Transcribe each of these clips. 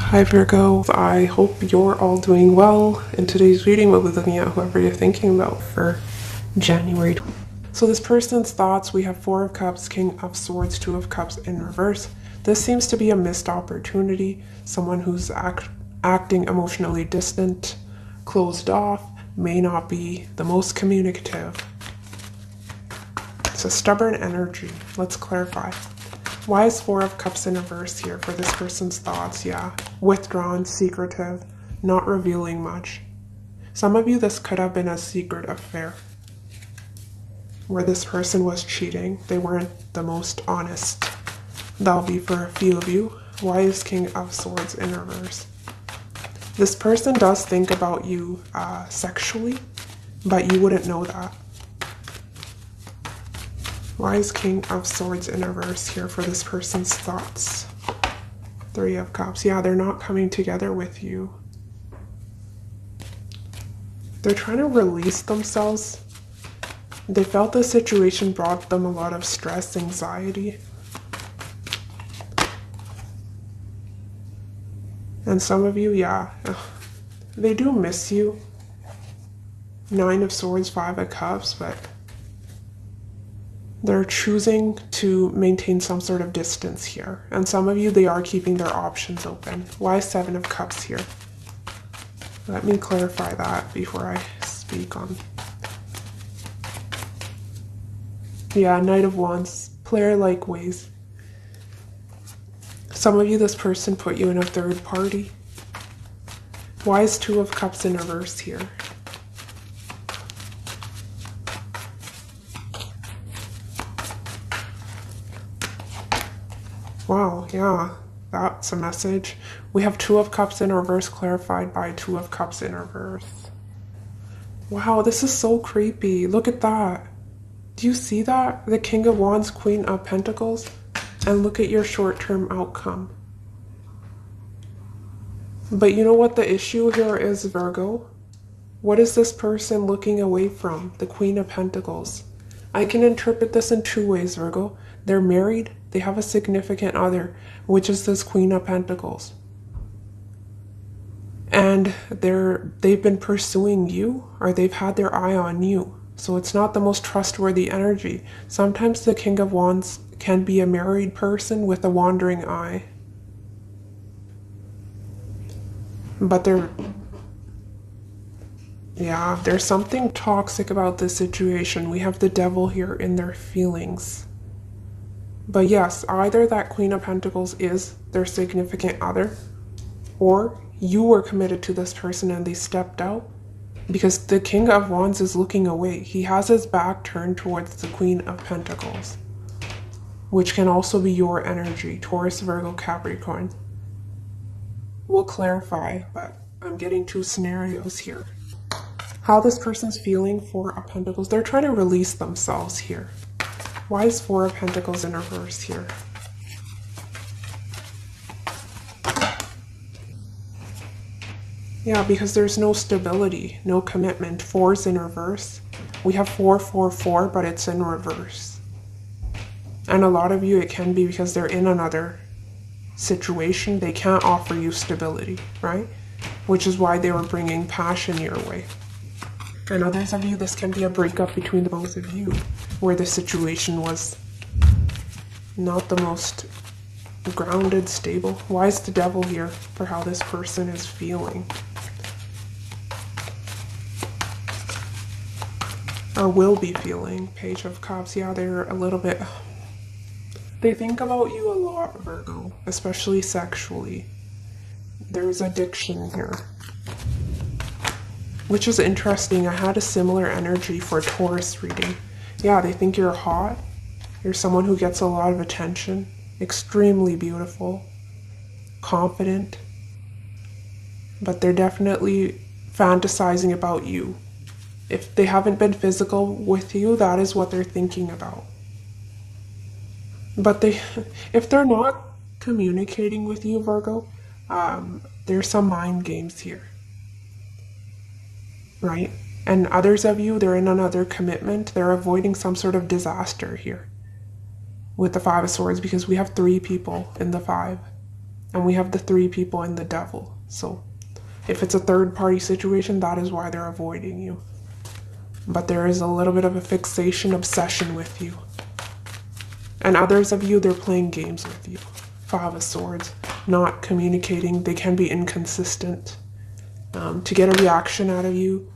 Hi Virgo, I hope you're all doing well. In today's reading, we'll be looking at whoever you're thinking about for January. So this person's thoughts, we have Four of Cups, King of Swords, Two of Cups in reverse. This seems to be a missed opportunity, someone who's acting emotionally distant, closed off, may not be the most communicative. It's a stubborn energy. Let's clarify. Why is Four of Cups in reverse here for this person's thoughts? Yeah, withdrawn, secretive, not revealing much. Some of you, this could have been a secret affair where this person was cheating. They weren't the most honest. That'll be for a few of you. Why is King of Swords in reverse? This person does think about you sexually, but you wouldn't know that. Why is King of Swords in reverse here for this person's thoughts? Three of Cups. Yeah, they're not coming together with you. They're trying to release themselves. They felt the situation brought them a lot of stress, anxiety. And some of you, yeah, they do miss you. Nine of Swords, Five of Cups, but they're choosing to maintain some sort of distance here. And some of you, they are keeping their options open. Why Seven of Cups here? Let me clarify that before I speak on. Yeah, Knight of Wands, player-like ways. Some of you, this person put you in a third party. Why is Two of Cups in reverse here? Wow, yeah, that's a message. We have Two of Cups in reverse clarified by Two of Cups in reverse. Wow, this is so creepy. Look at that. Do you see that? The King of Wands, Queen of Pentacles. And look at your short-term outcome. But you know what the issue here is, Virgo? What is this person looking away from? The Queen of Pentacles. I can interpret this in two ways, Virgo. They're married, they have a significant other, which is this Queen of Pentacles. And they've been pursuing you, or they've had their eye on you. So it's not the most trustworthy energy. Sometimes the King of Wands can be a married person with a wandering eye. But there's something toxic about this situation. We have the Devil here in their feelings. But yes, either that Queen of Pentacles is their significant other, or you were committed to this person and they stepped out. Because the King of Wands is looking away. He has his back turned towards the Queen of Pentacles, which can also be your energy, Taurus, Virgo, Capricorn. We'll clarify, but I'm getting two scenarios here. How this person's feeling, Four of Pentacles. They're trying to release themselves here. Why is Four of Pentacles in reverse here? Yeah, because there's no stability, no commitment. Four's in reverse. We have 444, but it's in reverse. And a lot of you, it can be because they're in another situation. They can't offer you stability, right? Which is why they were bringing passion your way. And others of you, this can be a breakup between the both of you, where the situation was not the most grounded, stable. Why is the Devil here for how this person is feeling? Or will be feeling. Page of Cups. Yeah, they're a little bit... They think about you a lot, Virgo, especially sexually. There's addiction here. Which is interesting. I had a similar energy for Taurus reading. Yeah, they think you're hot. You're someone who gets a lot of attention. Extremely beautiful. Confident. But they're definitely fantasizing about you. If they haven't been physical with you, that is what they're thinking about. But if they're not communicating with you, Virgo, there's some mind games here. Right? And others of you, they're in another commitment. They're avoiding some sort of disaster here with the Five of Swords, because we have three people in the five. And we have the 3 people and the devil. So if it's a third party situation, that is why they're avoiding you. But there is a little bit of a fixation, obsession with you. And others of you, they're playing games with you. 5 of Swords, not communicating. They can be inconsistent to get a reaction out of you.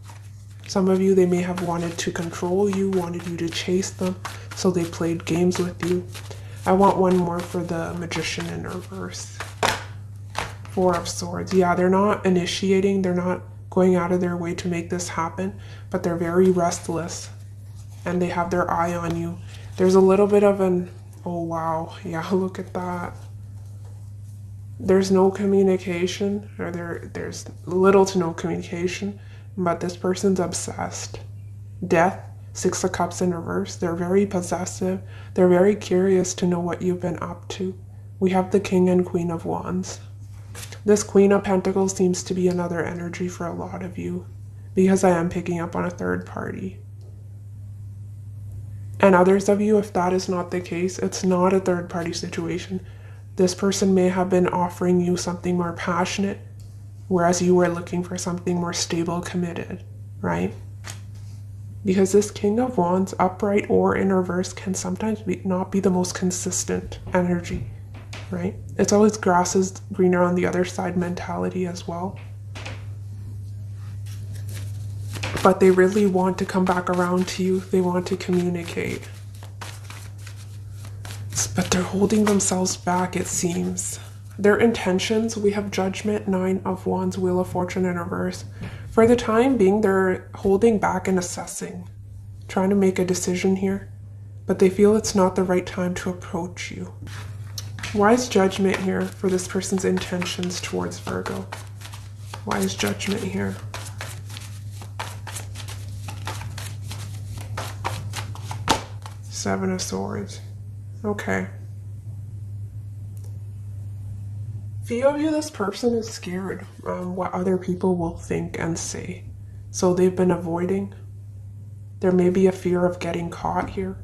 Some of you, they may have wanted to control you, wanted you to chase them, so they played games with you. I want one more for the Magician in reverse. 4 of Swords. Yeah, they're not initiating, they're not going out of their way to make this happen, but they're very restless and they have their eye on you. There's a little bit of an, oh wow, yeah, look at that. There's no communication, or there's little to no communication, but this person's obsessed. Death, 6 of Cups in reverse. They're very possessive. They're very curious to know what you've been up to. We have the King and Queen of Wands. This Queen of Pentacles seems to be another energy for a lot of you, because I am picking up on a third party. And others of you, if that is not the case, it's not a third party situation. This person may have been offering you something more passionate, whereas you were looking for something more stable, committed, right? Because this King of Wands, upright or in reverse, can sometimes not be the most consistent energy, right? It's always grass is greener on the other side mentality as well. But they really want to come back around to you. They want to communicate. But they're holding themselves back, it seems. Their intentions, we have Judgment, 9 of Wands, Wheel of Fortune in reverse. For the time being, they're holding back and assessing, trying to make a decision here, but they feel it's not the right time to approach you. Why is Judgment here for this person's intentions towards Virgo? Why is Judgment here? Seven of Swords. Okay. Few of you, this person is scared what other people will think and say. So they've been avoiding. There may be a fear of getting caught here.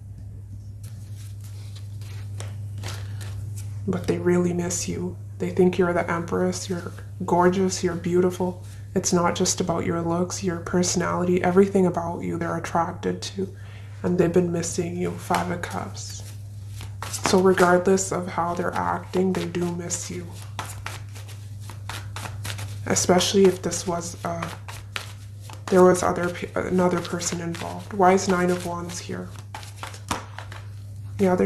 But they really miss you. They think you're the Empress, you're gorgeous, you're beautiful. It's not just about your looks, your personality, everything about you they're attracted to. And they've been missing you. 5 of Cups. So regardless of how they're acting, they do miss you. Especially if this was, there was another person involved. Why is 9 of Wands here? Yeah,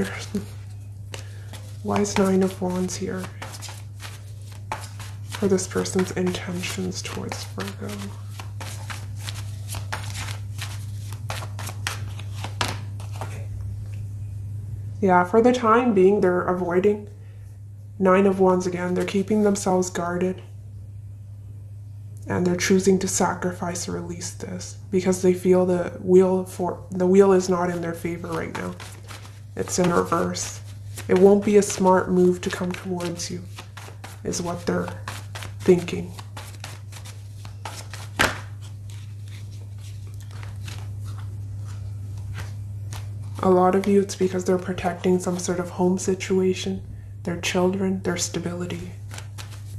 why is 9 of Wands here? For this person's intentions towards Virgo. Yeah, for the time being, they're avoiding. 9 of Wands again. They're keeping themselves guarded. And they're choosing to sacrifice or release this because they feel the wheel is not in their favor right now. It's in reverse. It won't be a smart move to come towards you, is what they're thinking. A lot of you, it's because they're protecting some sort of home situation, their children, their stability.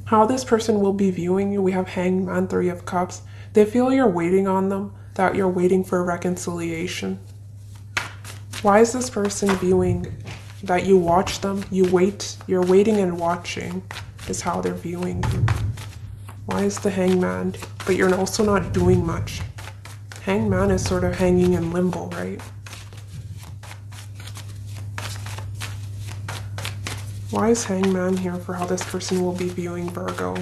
How this person will be viewing you, we have Hanged Man, 3 of Cups. They feel you're waiting on them, that you're waiting for reconciliation. Why is this person viewing that you watch them? You're waiting and watching is how they're viewing you. Why is the Hanged Man? But you're also not doing much. Hanged Man is sort of hanging in limbo, right? Why is Hanged Man here for how this person will be viewing Virgo?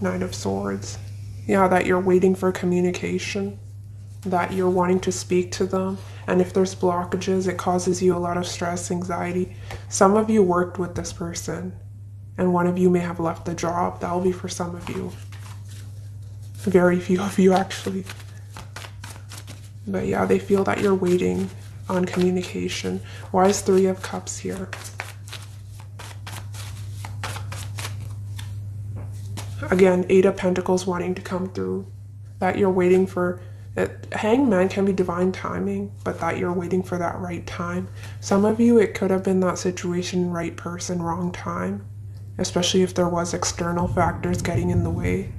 9 of Swords. Yeah, that you're waiting for communication, that you're wanting to speak to them, and if there's blockages, it causes you a lot of stress, anxiety. Some of you worked with this person, and one of you may have left the job. That will be for some of you. Very few of you, actually. But yeah, they feel that you're waiting on communication. Why is 3 of Cups here? Again, 8 of Pentacles wanting to come through. That you're waiting for it. Hanged Man can be divine timing, but that you're waiting for that right time. Some of you, it could have been that situation, right person, wrong time. especially if there was external factors getting in the way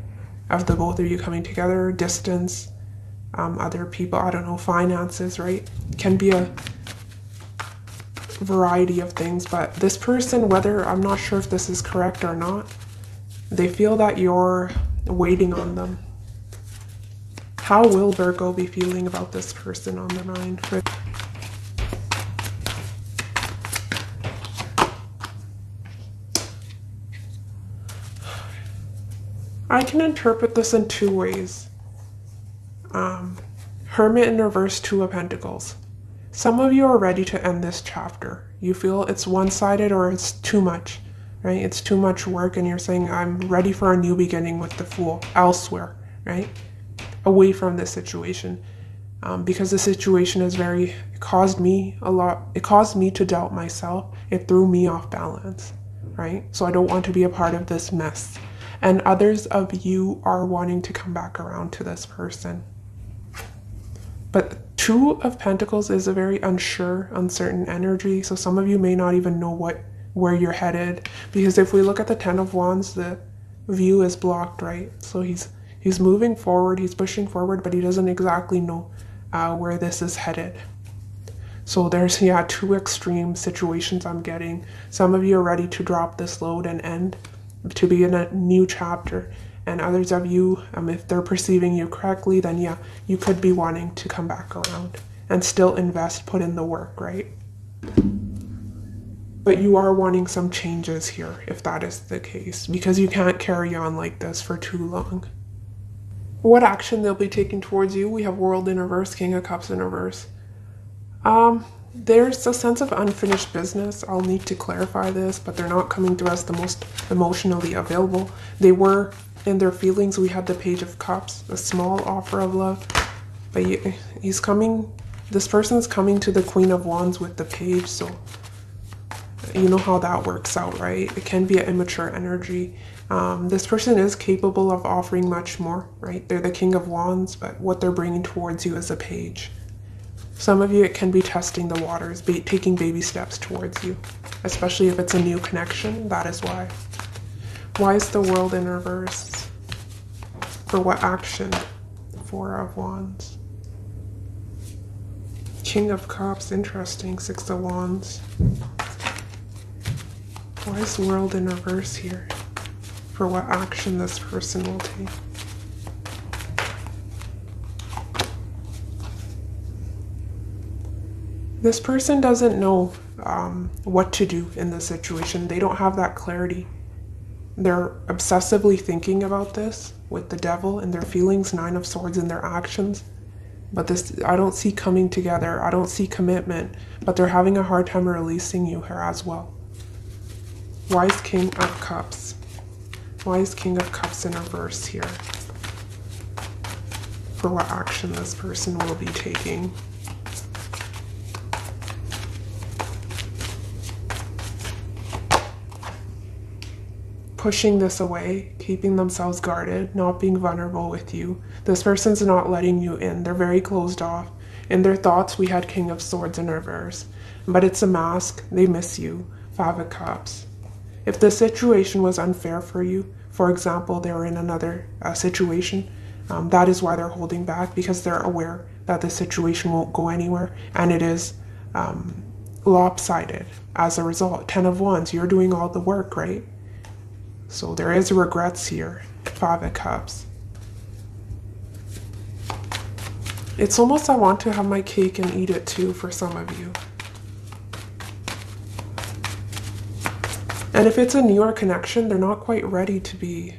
of the both of you coming together, distance, other people, I don't know, finances, right? Can be a variety of things, but this person, whether, I'm not sure if this is correct or not, they feel that you're waiting on them. How will Virgo be feeling about this person on their mind? I can interpret this in two ways. Hermit in reverse, Two of Pentacles. Some of you are ready to end this chapter. You feel it's one-sided or it's too much, right? It's too much work and you're saying, I'm ready for a new beginning with the Fool elsewhere, right? Away from this situation. Because the situation is it caused me to doubt myself. It threw me off balance, right? So I don't want to be a part of this mess. And others of you are wanting to come back around to this person. But Two of Pentacles is a very unsure, uncertain energy. So some of you may not even know where you're headed. Because if we look at the Ten of Wands, the view is blocked, right? So he's moving forward, he's pushing forward, but he doesn't exactly know where this is headed. So there's, two extreme situations I'm getting. Some of you are ready to drop this load and end, to be in a new chapter. And others of you, if they're perceiving you correctly, then you could be wanting to come back around and still invest, put in the work, right? But you are wanting some changes here, if that is the case, because you can't carry on like this for too long. What action they'll be taking towards you? We have World in reverse, King of Cups in reverse. There's a sense of unfinished business. I'll need to clarify this, but they're not coming to us the most emotionally available. They were in their feelings. We had the Page of Cups, a small offer of love, but this person's coming to the Queen of Wands with the Page, so you know how that works out, right? It can be an immature energy. This person is capable of offering much more, right? They're the King of Wands, but what they're bringing towards you is a Page. Some of you, it can be testing the waters, taking baby steps towards you, especially if it's a new connection. That is why. Why is the World in reverse? For what action? Four of Wands. King of Cups, interesting. Six of Wands. Why is the World in reverse here? For what action this person will take? This person doesn't know what to do in this situation. They don't have that clarity. They're obsessively thinking about this with the Devil and their feelings, Nine of Swords in their actions. But this, I don't see coming together. I don't see commitment, but they're having a hard time releasing you here as well. Why is King of Cups? Why is King of Cups in reverse here? For what action this person will be taking? Pushing this away, keeping themselves guarded, not being vulnerable with you. This person's not letting you in. They're very closed off. In their thoughts, we had King of Swords in reverse. But it's a mask. They miss you. Five of Cups. If the situation was unfair for you, for example, they were in another situation, that is why they're holding back, because they're aware that the situation won't go anywhere, and it is lopsided as a result. Ten of Wands, you're doing all the work, right? So there is regrets here. Five of Cups. It's almost I want to have my cake and eat it too for some of you. And if it's a newer connection, they're not quite ready to be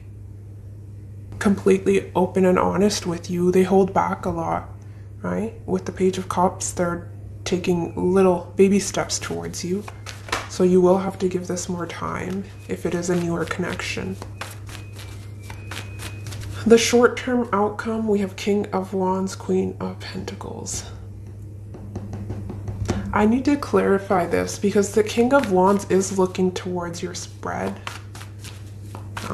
completely open and honest with you. They hold back a lot, right? With the Page of Cups, they're taking little baby steps towards you. So you will have to give this more time if it is a newer connection. The short-term outcome, we have King of Wands, Queen of Pentacles. I need to clarify this because the King of Wands is looking towards your spread.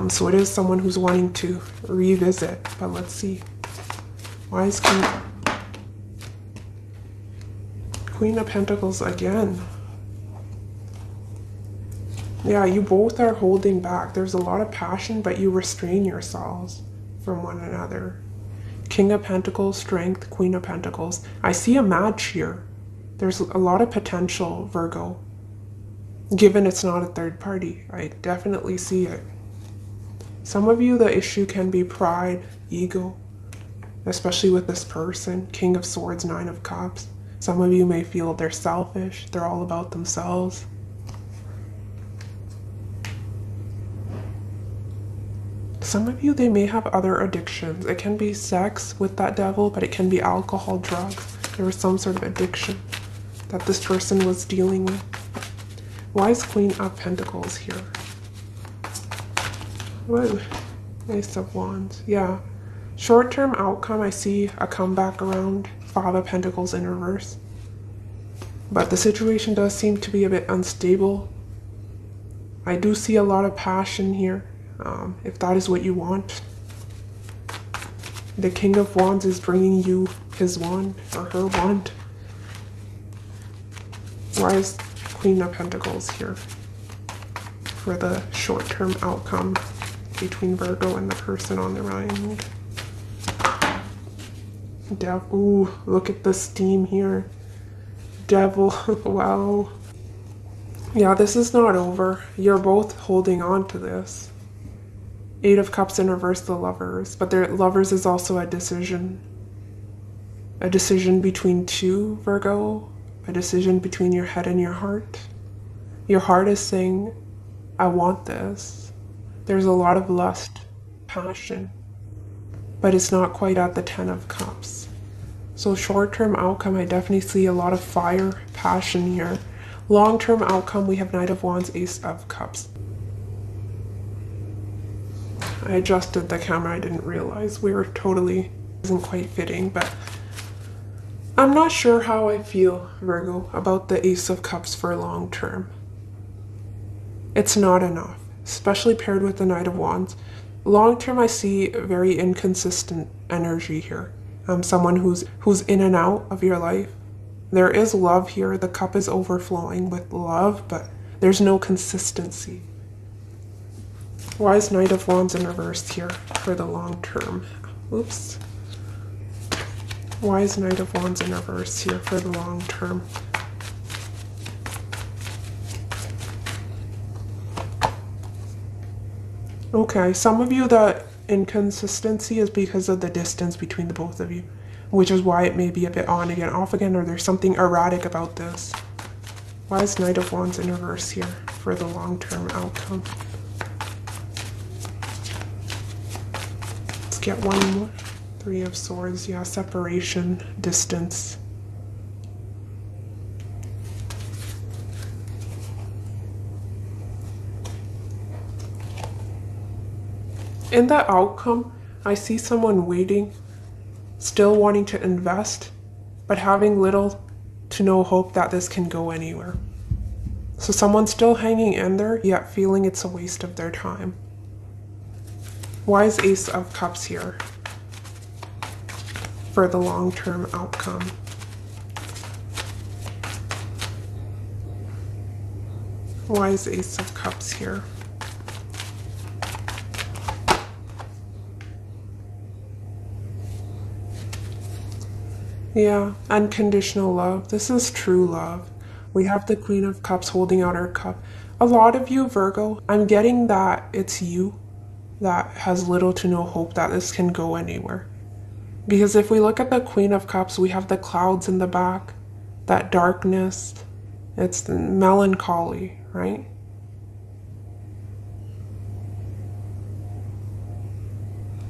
So it is someone who's wanting to revisit, but let's see. Why is Queen of Pentacles again? Yeah, you both are holding back. There's a lot of passion, but you restrain yourselves from one another. King of Pentacles, Strength, Queen of Pentacles. I see a match here. There's a lot of potential, Virgo. Given it's not a third party, I definitely see it. Some of you, the issue can be pride, ego, especially with this person. King of Swords, Nine of Cups. Some of you may feel they're selfish. They're all about themselves. Some of you, they may have other addictions. It can be sex with that devil, but it can be alcohol, drugs. There was some sort of addiction that this person was dealing with. Why is Queen of Pentacles here? Whoa. Ace of Wands. Yeah. Short-term outcome, I see a comeback around. Five of Pentacles in reverse. But the situation does seem to be a bit unstable. I do see a lot of passion here. If that is what you want. The King of Wands is bringing you his wand or her wand. Why is Queen of Pentacles here for the short-term outcome between Virgo and the person on the right? Ooh, look at the steam here. Devil, wow. Yeah, this is not over. You're both holding on to this. Eight of Cups in reverse, the Lovers. But their Lovers is also a decision. A decision between two, Virgo. A decision between your head and your heart. Your heart is saying, I want this. There's a lot of lust, passion. But it's not quite at the Ten of Cups. So short-term outcome, I definitely see a lot of fire, passion here. Long-term outcome, we have Knight of Wands, Ace of Cups. I adjusted the camera, I didn't realize we were totally, isn't quite fitting, but I'm not sure how I feel, Virgo, about the Ace of Cups for long term. It's not enough, especially paired with the Knight of Wands. Long term, I see very inconsistent energy here. Someone who's in and out of your life. There is love here, the cup is overflowing with love, but there's no consistency. Why is Knight of Wands in reverse here for the long term? Oops. Why is Knight of Wands in reverse here for the long term? Okay, some of you, the inconsistency is because of the distance between the both of you, which is why it may be a bit on again, off again, or there's something erratic about this. Why is Knight of Wands in reverse here for the long-term outcome? Let's get one more. Three of Swords, yeah, separation, distance. In the outcome, I see someone waiting, still wanting to invest, but having little to no hope that this can go anywhere. So someone's still hanging in there, yet feeling it's a waste of their time. Why is Ace of Cups here for the long-term outcome? Why is Ace of Cups here? Yeah, unconditional love. This is true love. We have the Queen of Cups holding out her cup. A lot of you, Virgo, I'm getting that it's you that has little to no hope that this can go anywhere. Because if we look at the Queen of Cups, we have the clouds in the back, that darkness. It's the melancholy, right?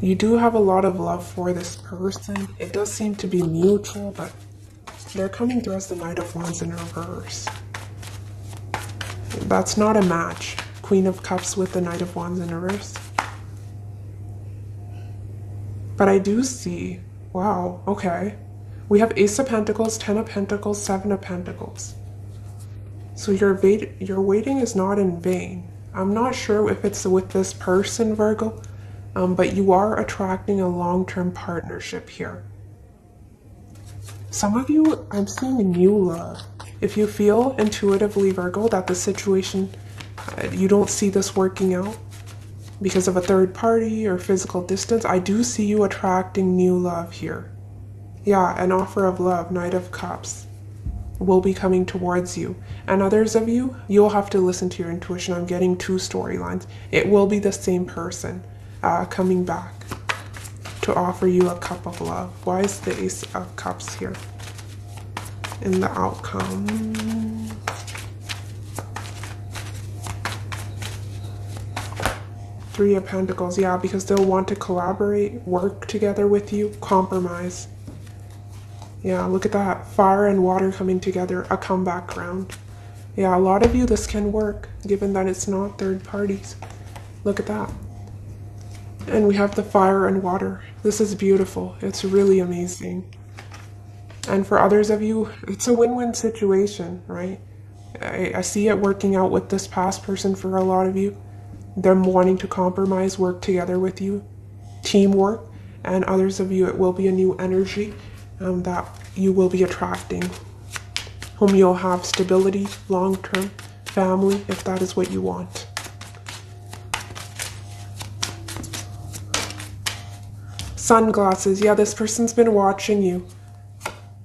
You do have a lot of love for this person. It does seem to be mutual, but they're coming through as the Knight of Wands in reverse. That's not a match. Queen of Cups with the Knight of Wands in reverse. But I do see, wow, okay. We have Ace of Pentacles, 10 of Pentacles, 7 of Pentacles. So your waiting is not in vain. I'm not sure if it's with this person, Virgo, but you are attracting a long-term partnership here. Some of you, I'm seeing new love. If you feel intuitively, Virgo, that the situation You don't see this working out because of a third party or physical distance. I do see you attracting new love here. Yeah, an offer of love, Knight of Cups, will be coming towards you. And others of you, you'll have to listen to your intuition. I'm getting two storylines. It will be the same person coming back to offer you a cup of love. Why is the Ace of Cups here in the outcome? Three of Pentacles, yeah, because they'll want to collaborate, work together with you, compromise. Yeah, look at that. Fire and water coming together, a comeback round. Yeah, a lot of you, this can work, given that it's not third parties. Look at that. And we have the fire and water. This is beautiful. It's really amazing. And for others of you, it's a win-win situation, right? I see it working out with this past person for a lot of you. Them wanting to compromise, work together with you, teamwork. And others of you, it will be a new energy that you will be attracting, whom you'll have stability, long-term family, if that is what you want. Sunglasses, yeah, this person's been watching you.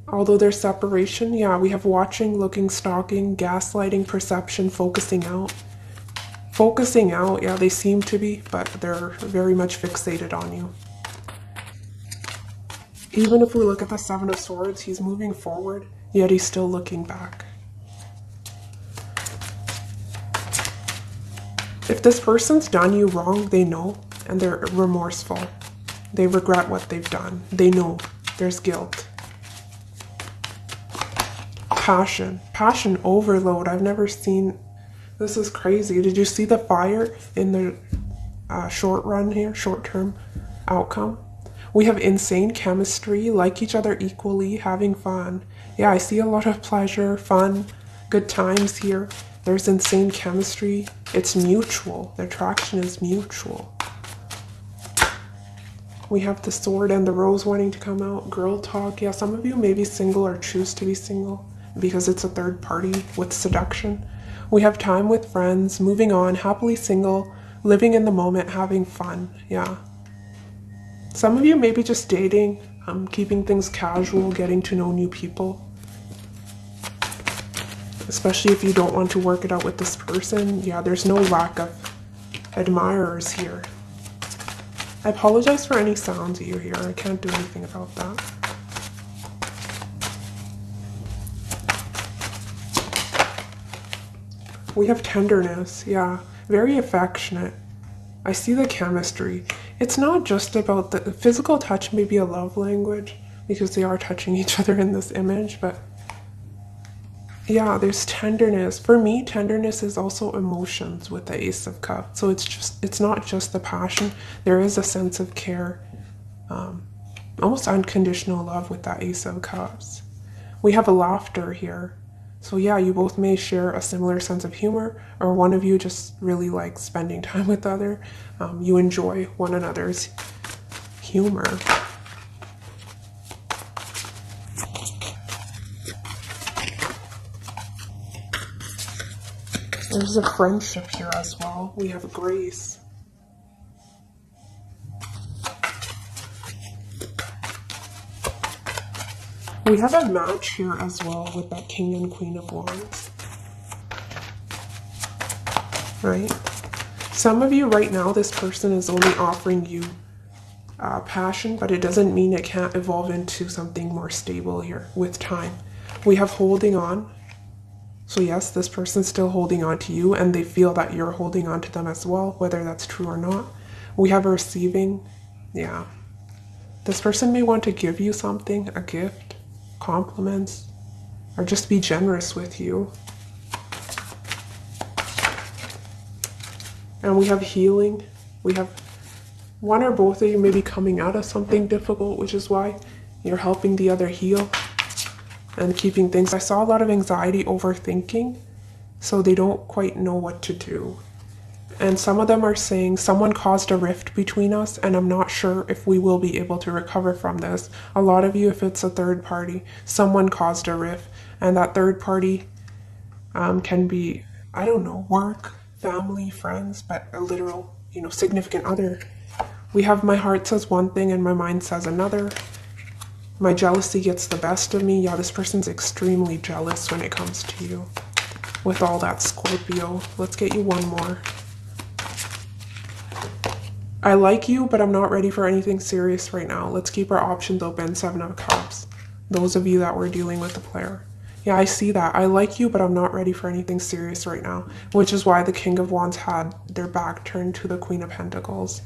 Although there's separation, yeah, we have watching, looking, stalking, gaslighting, perception, focusing out. Focusing out, yeah, they seem to be, but they're very much fixated on you. Even if we look at the Seven of Swords, he's moving forward, yet he's still looking back. If this person's done you wrong, they know, and they're remorseful. They regret what they've done. They know there's guilt. Passion. Passion overload. I've never seen... This is crazy. Did you see the fire in the short run here, short-term outcome? We have insane chemistry, like each other equally, having fun. Yeah, I see a lot of pleasure, fun, good times here. There's insane chemistry. It's mutual. The attraction is mutual. We have the sword and the rose wanting to come out. Girl talk. Yeah, some of you may be single or choose to be single because it's a third party with seduction. We have time with friends, moving on, happily single, living in the moment, having fun. Yeah. Some of you may be just dating, keeping things casual, getting to know new people. Especially if you don't want to work it out with this person. Yeah, there's no lack of admirers here. I apologize for any sounds you hear. I can't do anything about that. We have tenderness, yeah, very affectionate. I see the chemistry. It's not just about the physical touch, may be a love language because they are touching each other in this image, but yeah, there's tenderness. For me, tenderness is also emotions with the Ace of Cups. So it's not just the passion. There is a sense of care, almost unconditional love with that Ace of Cups. We have a laughter here. So yeah, you both may share a similar sense of humor, or one of you just really likes spending time with the other. You enjoy one another's humor. There's a friendship here as well. We have grace. We have a match here as well with that King and Queen of Wands. Right? Some of you right now, this person is only offering you passion, but it doesn't mean it can't evolve into something more stable here with time. We have holding on. So yes, this person's still holding on to you, and they feel that you're holding on to them as well, whether that's true or not. We have a receiving. Yeah. This person may want to give you something, a gift, compliments, or just be generous with you. And we have healing. We have one or both of you may be coming out of something difficult, which is why you're helping the other heal and keeping things. I saw a lot of anxiety, overthinking, so they don't quite know what to do. And some of them are saying someone caused a rift between us, and I'm not sure if we will be able to recover from this. A lot of you, if it's a third party, someone caused a rift, and that third party can be, I don't know, work, family, friends, but a literal, significant other. We have my heart says one thing and my mind says another. My jealousy gets the best of me. Yeah, this person's extremely jealous when it comes to you. With all that Scorpio. Let's get you one more. I like you, but I'm not ready for anything serious right now. Let's keep our options open. 7 of Cups. Those of you that were dealing with the player. Yeah, I see that. I like you, but I'm not ready for anything serious right now. Which is why the King of Wands had their back turned to the Queen of Pentacles.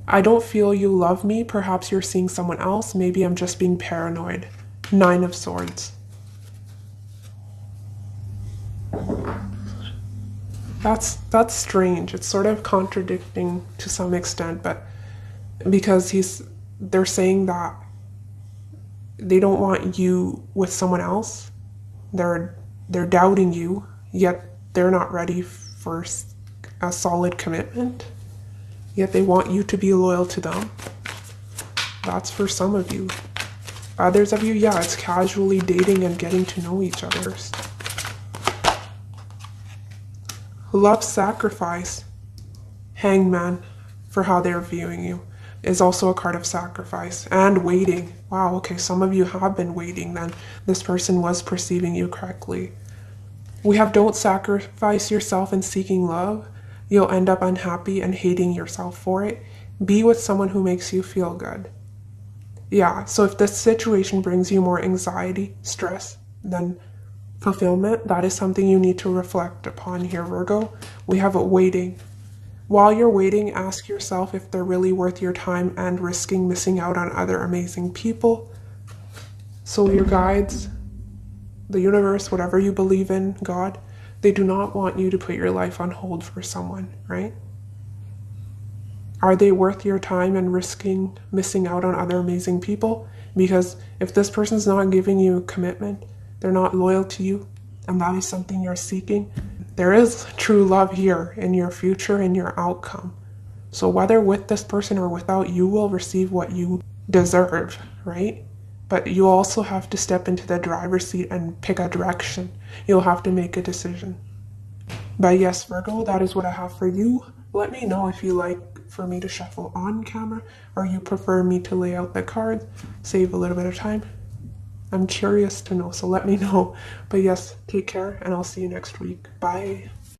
I don't feel you love me. Perhaps you're seeing someone else. Maybe I'm just being paranoid. 9 of Swords. That's strange. It's sort of contradicting to some extent, but because they're saying that they don't want you with someone else. They're doubting you, yet they're not ready for a solid commitment. Yet they want you to be loyal to them. That's for some of you. Others of you, yeah, it's casually dating and getting to know each other. Love sacrifice. Hangman, for how they're viewing you, is also a card of sacrifice. And waiting. Wow, okay, some of you have been waiting then. This person was perceiving you correctly. We have don't sacrifice yourself in seeking love. You'll end up unhappy and hating yourself for it. Be with someone who makes you feel good. Yeah, so if this situation brings you more anxiety, stress, than fulfillment, that is something you need to reflect upon here, Virgo. We have a waiting. While you're waiting, ask yourself if they're really worth your time and risking missing out on other amazing people. So your guides, the universe, whatever you believe in, God, they do not want you to put your life on hold for someone, right? Are they worth your time and risking missing out on other amazing people? Because if this person's not giving you commitment, they're not loyal to you, and that is something you're seeking, there is true love here in your future and your outcome. So whether with this person or without, you will receive what you deserve, right? But you also have to step into the driver's seat and pick a direction. You'll have to make a decision. But yes, Virgo, that is what I have for you. Let me know if you like for me to shuffle on camera or you prefer me to lay out the cards, save a little bit of time. I'm curious to know, so let me know. But yes, take care and I'll see you next week. Bye.